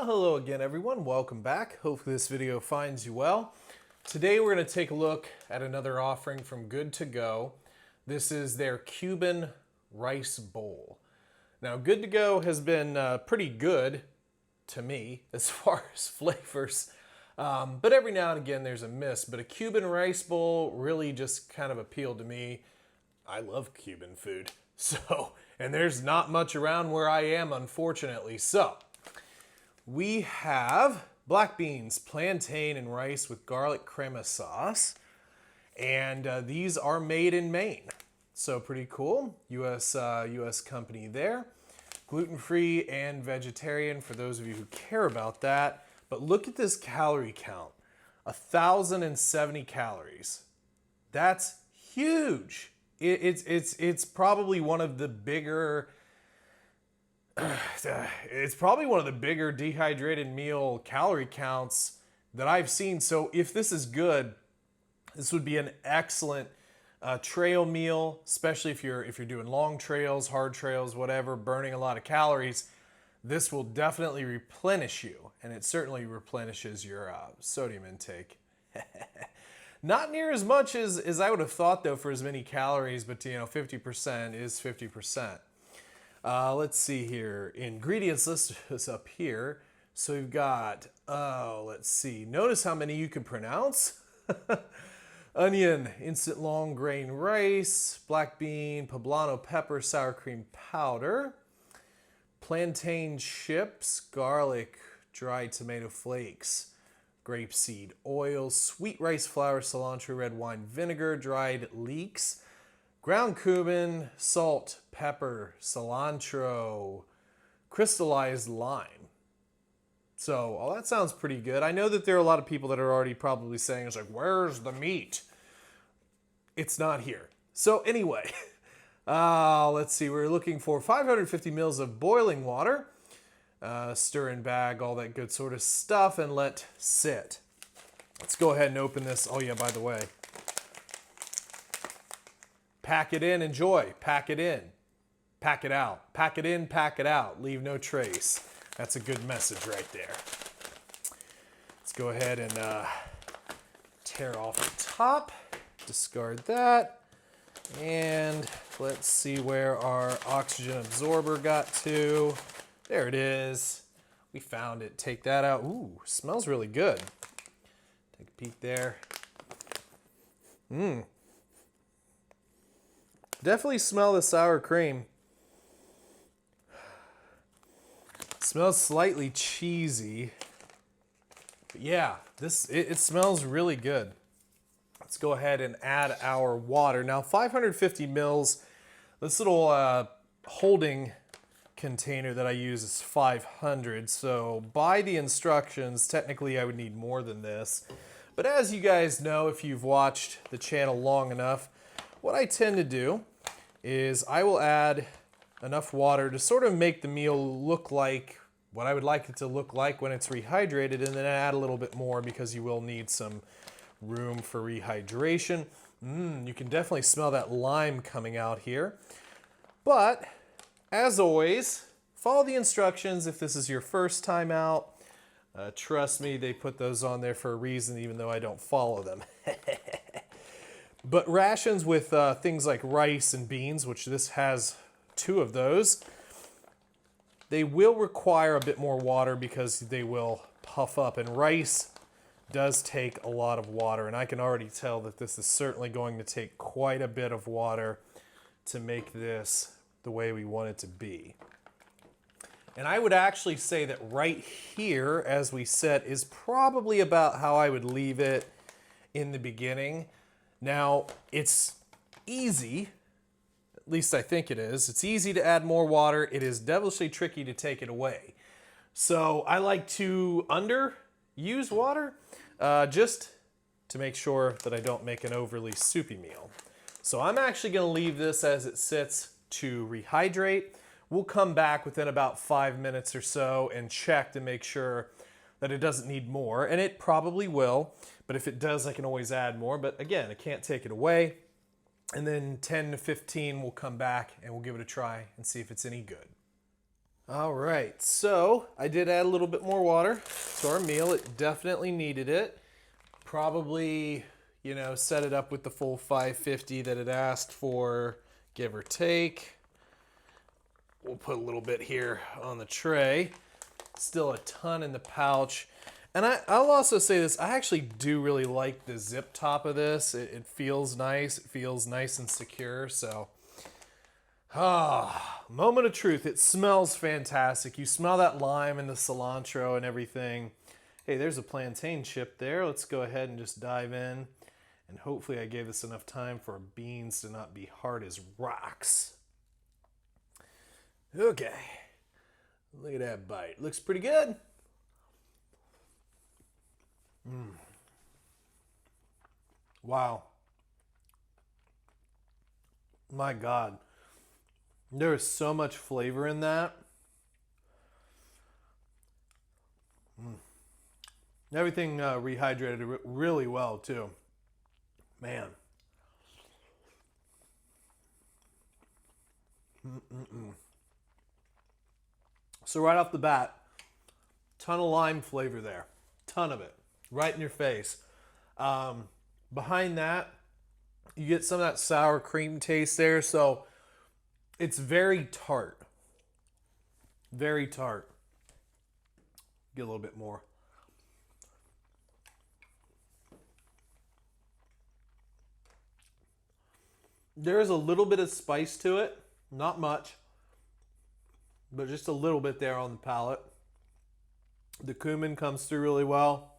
Well, hello again everyone, welcome back. Hopefully this video finds you well. Today we're going to take a look at another offering from Good to Go. This is their Cuban rice bowl. Now Good to Go has been pretty good to me as far as flavors, but every now and again there's a miss. But a Cuban rice bowl really just kind of appealed to me. I love Cuban food, and there's not much around where I am, unfortunately. So we have black beans, plantain, and rice with garlic crema sauce. And these are made in Maine. So pretty cool. US company there. Gluten-free and vegetarian for those of you who care about that. But look at this calorie count. 1,070 calories. That's huge. It's probably one of the bigger dehydrated meal calorie counts that I've seen. So if this is good, this would be an excellent trail meal, especially if you're doing long trails, hard trails, whatever, burning a lot of calories. This will definitely replenish you, and it certainly replenishes your sodium intake. Not near as much as I would have thought, though, for as many calories, but 50% is 50%. Let's see here. Ingredients list is up here. So we've got, let's see. Notice how many you can pronounce. Onion, instant long grain rice, black bean, poblano pepper, sour cream powder, plantain chips, garlic, dried tomato flakes, grapeseed oil, sweet rice flour, cilantro, red wine vinegar, dried leeks, ground cumin, salt, pepper, cilantro, crystallized lime. So, all that sounds pretty good. I know that there are a lot of people that are already probably saying, it's like, where's the meat? It's not here. So anyway, let's see. We're looking for 550 mils of boiling water. Stir and bag, all that good sort of stuff, and let sit. Let's go ahead and open this. Oh yeah, by the way. Pack it in, enjoy. Pack it in. Pack it out. Pack it in, pack it out. Leave no trace. That's a good message right there. Let's go ahead and tear off the top. Discard that. And let's see where our oxygen absorber got to. There it is. We found it. Take that out. Ooh, smells really good. Take a peek there. Definitely smell the sour cream. Smells slightly cheesy. But yeah, it smells really good. Let's go ahead and add our water. Now 550 mils, this little holding container that I use is 500. So by the instructions, technically I would need more than this. But as you guys know, if you've watched the channel long enough, what I tend to do is I will add enough water to sort of make the meal look like what I would like it to look like when it's rehydrated, and then add a little bit more because you will need some room for rehydration. You can definitely smell that lime coming out here. But as always, follow the instructions if this is your first time out. Trust me, they put those on there for a reason, even though I don't follow them. But rations with things like rice and beans, which this has 2 of those, they will require a bit more water because they will puff up. And rice does take a lot of water, and I can already tell that this is certainly going to take quite a bit of water to make this the way we want it to be. And I would actually say that right here, as we set, is probably about how I would leave it in the beginning. Now, it's easy, at least I think it is. It's easy to add more water. It is devilishly tricky to take it away. So I like to underuse water just to make sure that I don't make an overly soupy meal. So I'm actually going to leave this as it sits to rehydrate. We'll come back within about 5 minutes or so and check to make sure that it doesn't need more, and it probably will, but if it does, I can always add more. But again, I can't take it away. And then 10 to 15, we'll come back and we'll give it a try and see if it's any good. All right, so I did add a little bit more water to our meal. It definitely needed it. Probably, set it up with the full 550 that it asked for, give or take. We'll put a little bit here on the tray. Still a ton in the pouch. And I'll also say this, I actually do really like the zip top of this. It feels nice. It feels nice and secure. So, moment of truth. It smells fantastic. You smell that lime and the cilantro and everything. Hey, there's a plantain chip there. Let's go ahead and just dive in. And hopefully I gave this enough time for beans to not be hard as rocks. Okay. Look at that bite. Looks pretty good. Wow. My God. There is so much flavor in that. Everything rehydrated really well, too. Man. So right off the bat, ton of lime flavor there. Ton of it. Right in your face. Behind that, you get some of that sour cream taste there. So it's very tart. Very tart. Get a little bit more. There is a little bit of spice to it. Not much. But just a little bit there on the palate. The cumin comes through really well.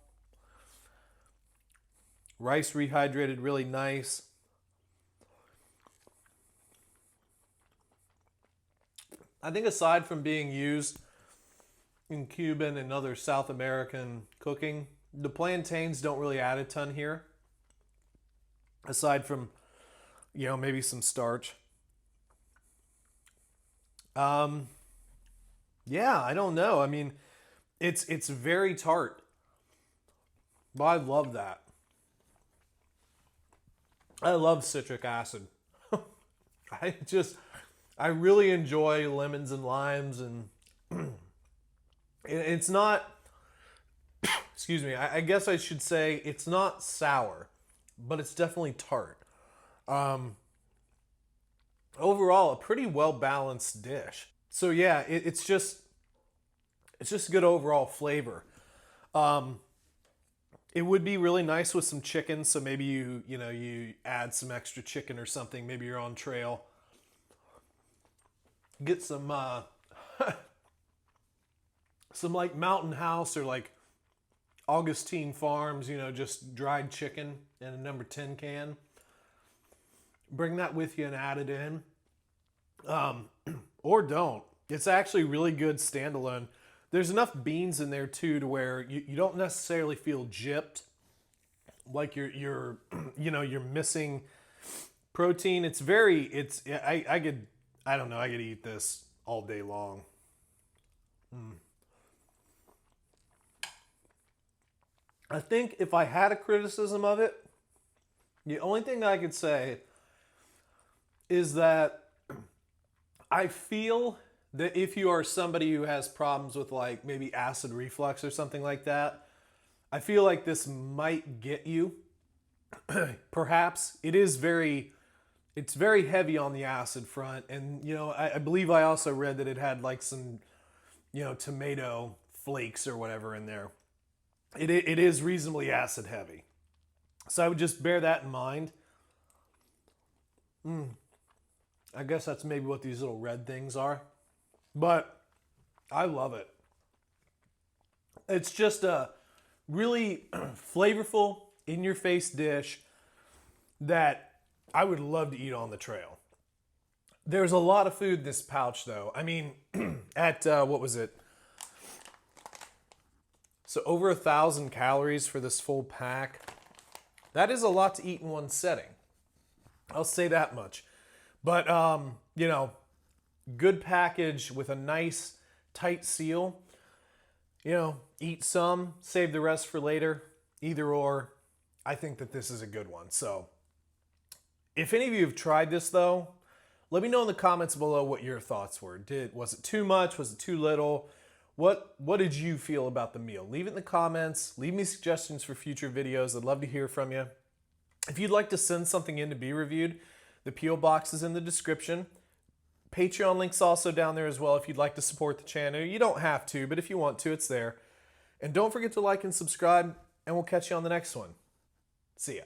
Rice rehydrated really nice. I think aside from being used in Cuban and other South American cooking, the plantains don't really add a ton here. Aside from, maybe some starch. Yeah, I don't know. I mean, it's very tart. But I love that. I love citric acid. I really enjoy lemons and limes, and it's not, excuse me, I guess I should say it's not sour, but it's definitely tart. Overall, a pretty well balanced dish. So yeah, it's just good overall flavor. It would be really nice with some chicken, so maybe you add some extra chicken or something. Maybe you're on trail. Get some some like Mountain House or like Augustine Farms, just dried chicken in a number 10 can. Bring that with you and add it in. Or don't. It's actually really good standalone. There's enough beans in there too to where you don't necessarily feel gypped, like you're you're missing protein. I could eat this all day long. I think if I had a criticism of it, the only thing I could say is that I feel that if you are somebody who has problems with like maybe acid reflux or something like that, I feel like this might get you. Perhaps it's very heavy on the acid front, and I believe I also read that it had like some tomato flakes or whatever in there. It is reasonably acid heavy, so I would just bear that in mind. I guess that's maybe what these little red things are. But I love it. It's just a really flavorful, in-your-face dish that I would love to eat on the trail. There's a lot of food in this pouch, though. I mean, at, what was it? So over 1,000 calories for this full pack. That is a lot to eat in one setting. I'll say that much. But, good package with a nice tight seal. Eat some, save the rest for later. Either or, I think that this is a good one. So if any of you have tried this though, Let me know in the comments below what your thoughts were. Was it too much? Was it too little? What did you feel about the meal? Leave it in the comments. Leave me suggestions for future videos. I'd love to hear from you. If you'd like to send something in to be reviewed, the P.O. box is in the description. Patreon link's also down there as well if you'd like to support the channel. You don't have to, but if you want to, it's there. And don't forget to like and subscribe, and we'll catch you on the next one. See ya.